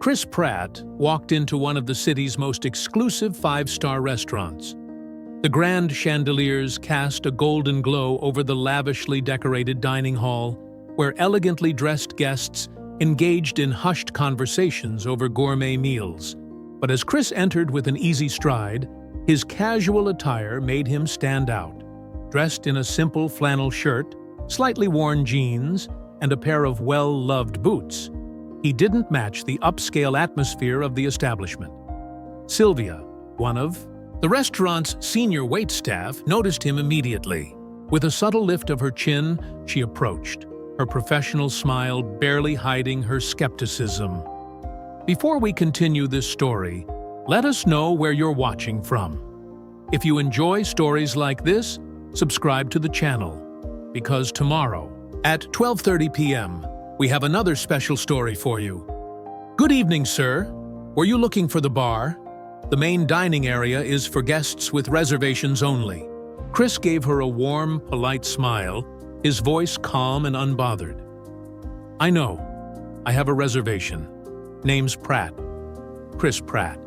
Chris Pratt walked into one of the city's most exclusive five-star restaurants. The grand chandeliers cast a golden glow over the lavishly decorated dining hall, where elegantly dressed guests engaged in hushed conversations over gourmet meals. But as Chris entered with an easy stride, his casual attire made him stand out. Dressed in a simple flannel shirt, slightly worn jeans, and a pair of well-loved boots, he didn't match the upscale atmosphere of the establishment. Sylvia, one of the restaurant's senior waitstaff, noticed him immediately. With a subtle lift of her chin, she approached, her professional smile barely hiding her skepticism. Before we continue this story, let us know where you're watching from. If you enjoy stories like this, subscribe to the channel, because tomorrow, at 12:30 p.m., we have another special story for you. Good evening, sir. Were you looking for the bar? The main dining area is for guests with reservations only. Chris gave her a warm, polite smile, his voice calm and unbothered. I know. I have a reservation. Name's Pratt. Chris Pratt.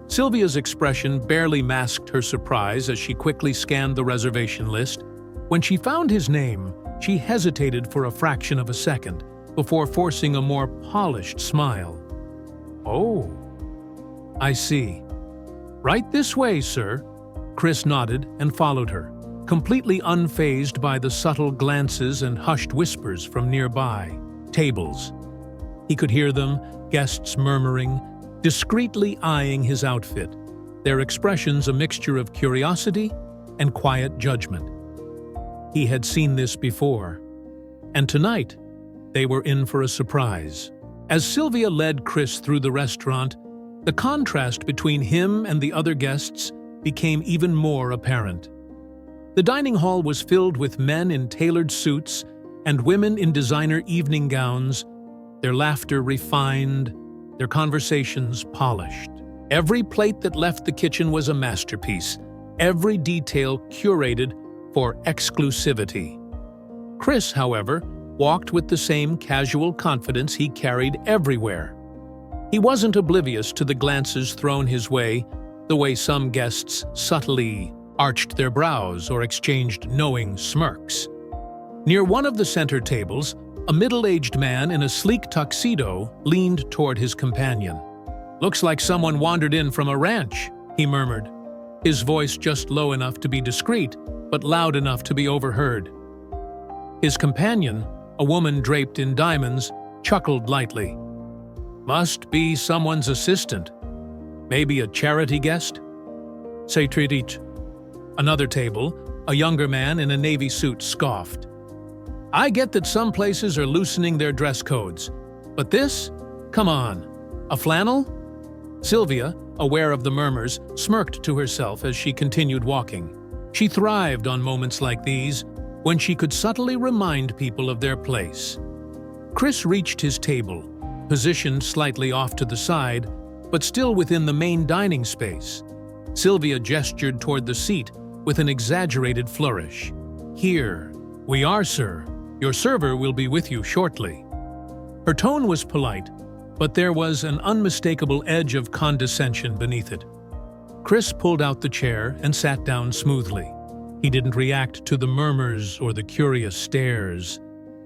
Sylvia's expression barely masked her surprise as she quickly scanned the reservation list. When she found his name, she hesitated for a fraction of a second before forcing a more polished smile. Oh, I see. Right this way, sir. Chris nodded and followed her, completely unfazed by the subtle glances and hushed whispers from nearby tables. He could hear them, guests murmuring, discreetly eyeing his outfit, their expressions a mixture of curiosity and quiet judgment. He had seen this before, and tonight they were in for a surprise. As Sylvia led Chris through the restaurant, the contrast between him and the other guests became even more apparent. The dining hall was filled with men in tailored suits and women in designer evening gowns, their laughter refined, their conversations polished. Every plate that left the kitchen was a masterpiece, every detail curated for exclusivity. Chris, however, walked with the same casual confidence he carried everywhere. He wasn't oblivious to the glances thrown his way, the way some guests subtly arched their brows or exchanged knowing smirks. Near one of the center tables, a middle-aged man in a sleek tuxedo leaned toward his companion. "Looks like someone wandered in from a ranch," he murmured, his voice just low enough to be discreet, but loud enough to be overheard. His companion, a woman draped in diamonds, chuckled lightly. "Must be someone's assistant. Maybe a charity guest?" "Say treat each." Another table, a younger man in a navy suit scoffed. "I get that some places are loosening their dress codes, but this? Come on. A flannel?" Sylvia, aware of the murmurs, smirked to herself as she continued walking. She thrived on moments like these, when she could subtly remind people of their place. Chris reached his table, positioned slightly off to the side, but still within the main dining space. Sylvia gestured toward the seat with an exaggerated flourish. "Here we are, sir. Your server will be with you shortly." Her tone was polite, but there was an unmistakable edge of condescension beneath it. Chris pulled out the chair and sat down smoothly. He didn't react to the murmurs or the curious stares.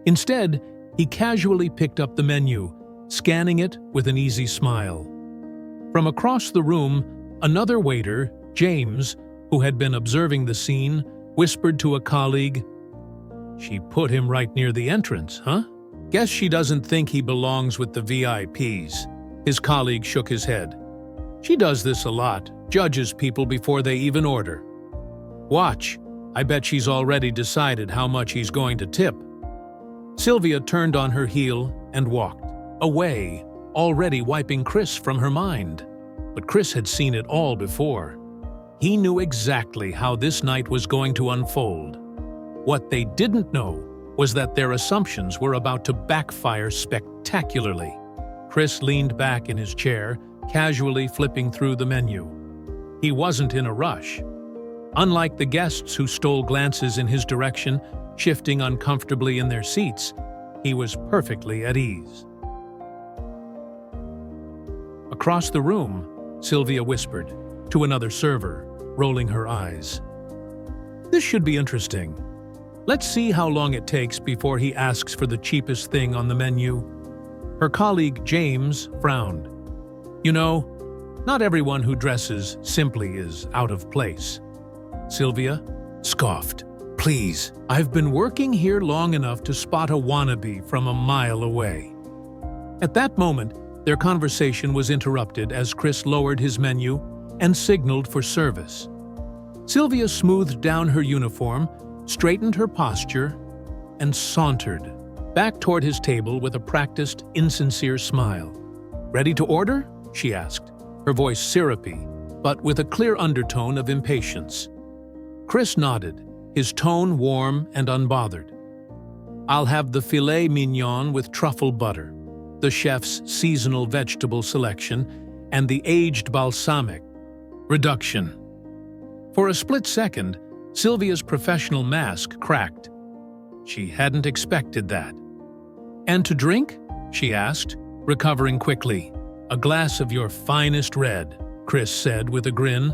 Instead, he casually picked up the menu, scanning it with an easy smile. From across the room, another waiter, James, who had been observing the scene, whispered to a colleague, "She put him right near the entrance, huh? Guess she doesn't think he belongs with the VIPs." His colleague shook his head. "She does this a lot, judges people before they even order. Watch, I bet she's already decided how much he's going to tip." Sylvia turned on her heel and walked away, already wiping Chris from her mind. But Chris had seen it all before. He knew exactly how this night was going to unfold. What they didn't know was that their assumptions were about to backfire spectacularly. Chris leaned back in his chair, casually flipping through the menu. He wasn't in a rush. Unlike the guests who stole glances in his direction, shifting uncomfortably in their seats, he was perfectly at ease. Across the room, Sylvia whispered to another server, rolling her eyes. This should be interesting. Let's see how long it takes before he asks for the cheapest thing on the menu. Her colleague, James, frowned. You know, not everyone who dresses simply is out of place. Sylvia scoffed. Please, I've been working here long enough to spot a wannabe from a mile away. At that moment, their conversation was interrupted as Chris lowered his menu and signaled for service. Sylvia smoothed down her uniform, straightened her posture, and sauntered back toward his table with a practiced, insincere smile. Ready to order? She asked, her voice syrupy, but with a clear undertone of impatience. Chris nodded, his tone warm and unbothered. I'll have the filet mignon with truffle butter, the chef's seasonal vegetable selection, and the aged balsamic. Reduction. For a split second, Sylvia's professional mask cracked. She hadn't expected that. And to drink? She asked, recovering quickly. A glass of your finest red, Chris said with a grin.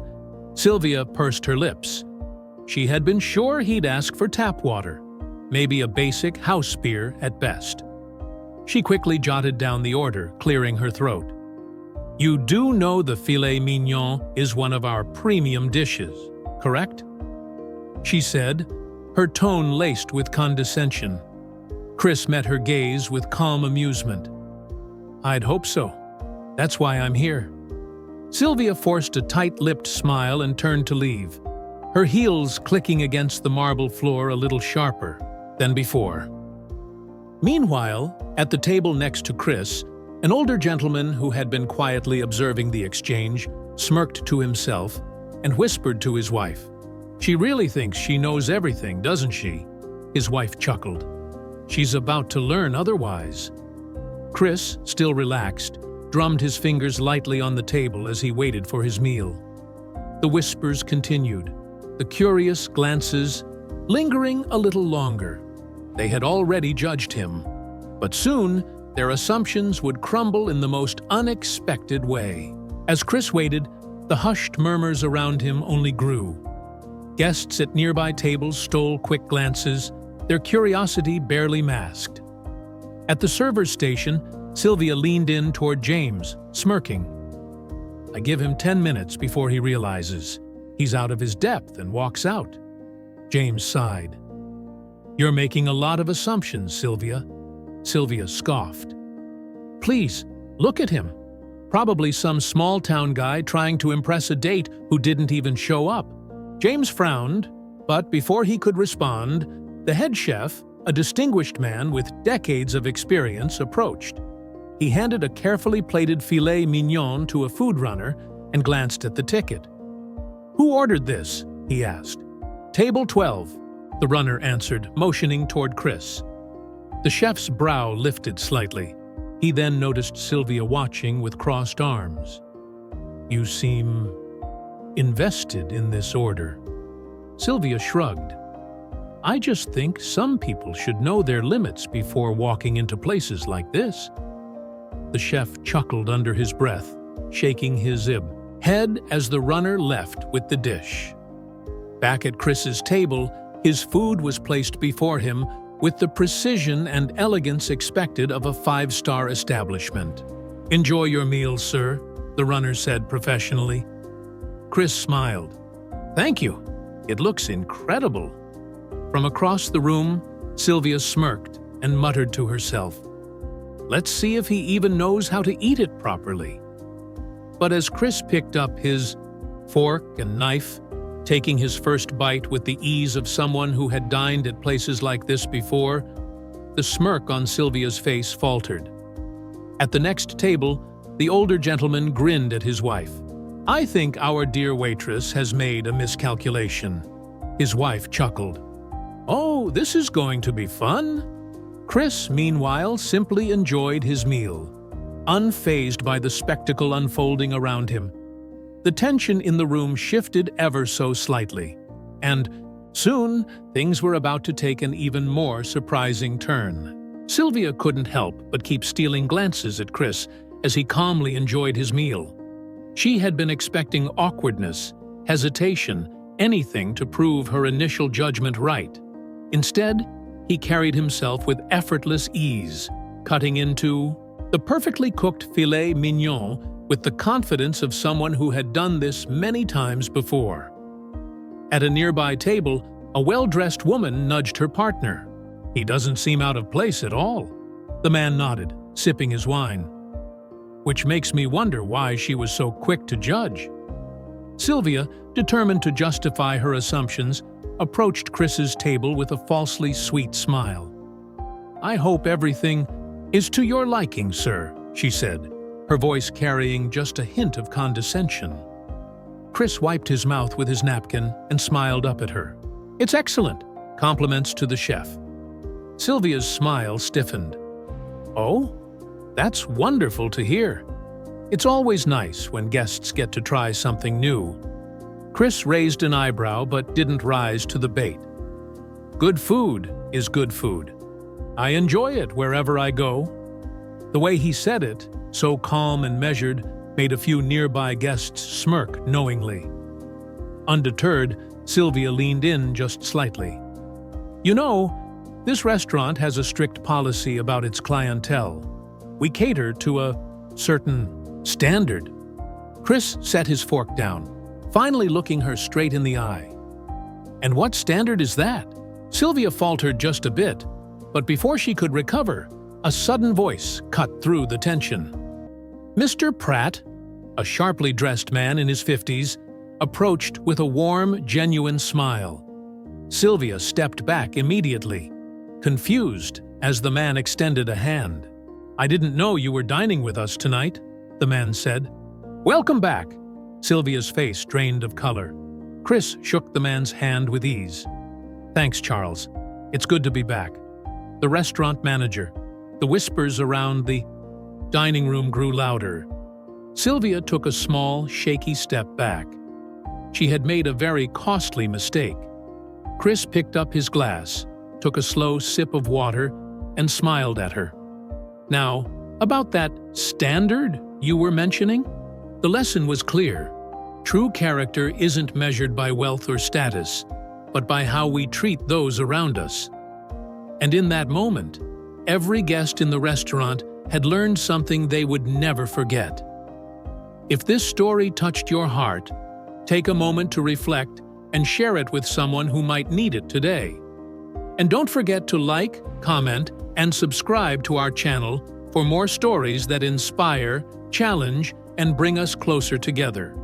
Sylvia pursed her lips. She had been sure he'd ask for tap water, maybe a basic house beer at best. She quickly jotted down the order, clearing her throat. You do know the filet mignon is one of our premium dishes, correct? She said, her tone laced with condescension. Chris met her gaze with calm amusement. I'd hope so. That's why I'm here. Sylvia forced a tight-lipped smile and turned to leave, her heels clicking against the marble floor a little sharper than before. Meanwhile, at the table next to Chris, an older gentleman who had been quietly observing the exchange smirked to himself and whispered to his wife. She really thinks she knows everything, doesn't she? His wife chuckled. She's about to learn otherwise. Chris, still relaxed, drummed his fingers lightly on the table as he waited for his meal. The whispers continued, the curious glances lingering a little longer. They had already judged him, but soon their assumptions would crumble in the most unexpected way. As Chris waited, the hushed murmurs around him only grew. Guests at nearby tables stole quick glances, their curiosity barely masked. At the server's station, Sylvia leaned in toward James, smirking. I give him 10 minutes before he realizes he's out of his depth and walks out. James sighed. You're making a lot of assumptions, Sylvia. Sylvia scoffed. Please, look at him. Probably some small-town guy trying to impress a date who didn't even show up. James frowned, but before he could respond, the head chef, a distinguished man with decades of experience, approached. He handed a carefully plated filet mignon to a food runner and glanced at the ticket. Who ordered this? He asked. Table 12, the runner answered, motioning toward Chris. The chef's brow lifted slightly. He then noticed Sylvia watching with crossed arms. You seem invested in this order. Sylvia shrugged. I just think some people should know their limits before walking into places like this. The chef chuckled under his breath, shaking his head as the runner left with the dish. Back at Chris's table, his food was placed before him with the precision and elegance expected of a five-star establishment. Enjoy your meal, sir, the runner said professionally. Chris smiled. Thank you. It looks incredible. From across the room, Sylvia smirked and muttered to herself. Let's see if he even knows how to eat it properly. But as Chris picked up his fork and knife, taking his first bite with the ease of someone who had dined at places like this before, the smirk on Sylvia's face faltered. At the next table, the older gentleman grinned at his wife. I think our dear waitress has made a miscalculation. His wife chuckled. Oh, this is going to be fun. Chris, meanwhile, simply enjoyed his meal, unfazed by the spectacle unfolding around him. The tension in the room shifted ever so slightly, and soon things were about to take an even more surprising turn. Sylvia couldn't help but keep stealing glances at Chris as he calmly enjoyed his meal. She had been expecting awkwardness, hesitation, anything to prove her initial judgment right. Instead, he carried himself with effortless ease, cutting into the perfectly cooked filet mignon with the confidence of someone who had done this many times before. At a nearby table, a well-dressed woman nudged her partner. "He doesn't seem out of place at all." The man nodded, sipping his wine. "Which makes me wonder why she was so quick to judge." Sylvia, determined to justify her assumptions, approached Chris's table with a falsely sweet smile. "I hope everything is to your liking, sir," she said, her voice carrying just a hint of condescension. Chris wiped his mouth with his napkin and smiled up at her. "It's excellent. Compliments to the chef." Sylvia's smile stiffened. "Oh, that's wonderful to hear. It's always nice when guests get to try something new." Chris raised an eyebrow but didn't rise to the bait. "Good food is good food. I enjoy it wherever I go." The way he said it, so calm and measured, made a few nearby guests smirk knowingly. Undeterred, Sylvia leaned in just slightly. "You know, this restaurant has a strict policy about its clientele. We cater to a certain standard." Chris set his fork down, finally looking her straight in the eye. "And what standard is that?" Sylvia faltered just a bit, but before she could recover, a sudden voice cut through the tension. Mr. Pratt, a sharply dressed man in his 50s, approached with a warm, genuine smile. Sylvia stepped back immediately, confused as the man extended a hand. "I didn't know you were dining with us tonight," the man said. "Welcome back." Sylvia's face drained of color. Chris shook the man's hand with ease. "Thanks, Charles. It's good to be back." The restaurant manager. The whispers around the dining room grew louder. Sylvia took a small, shaky step back. She had made a very costly mistake. Chris picked up his glass, took a slow sip of water, and smiled at her. "Now, about that standard you were mentioning?" The lesson was clear. True character isn't measured by wealth or status, but by how we treat those around us. And in that moment, every guest in the restaurant had learned something they would never forget. If this story touched your heart, take a moment to reflect and share it with someone who might need it today. And don't forget to like, comment, and subscribe to our channel for more stories that inspire, challenge, and bring us closer together.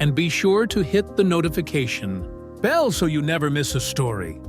And be sure to hit the notification bell so you never miss a story.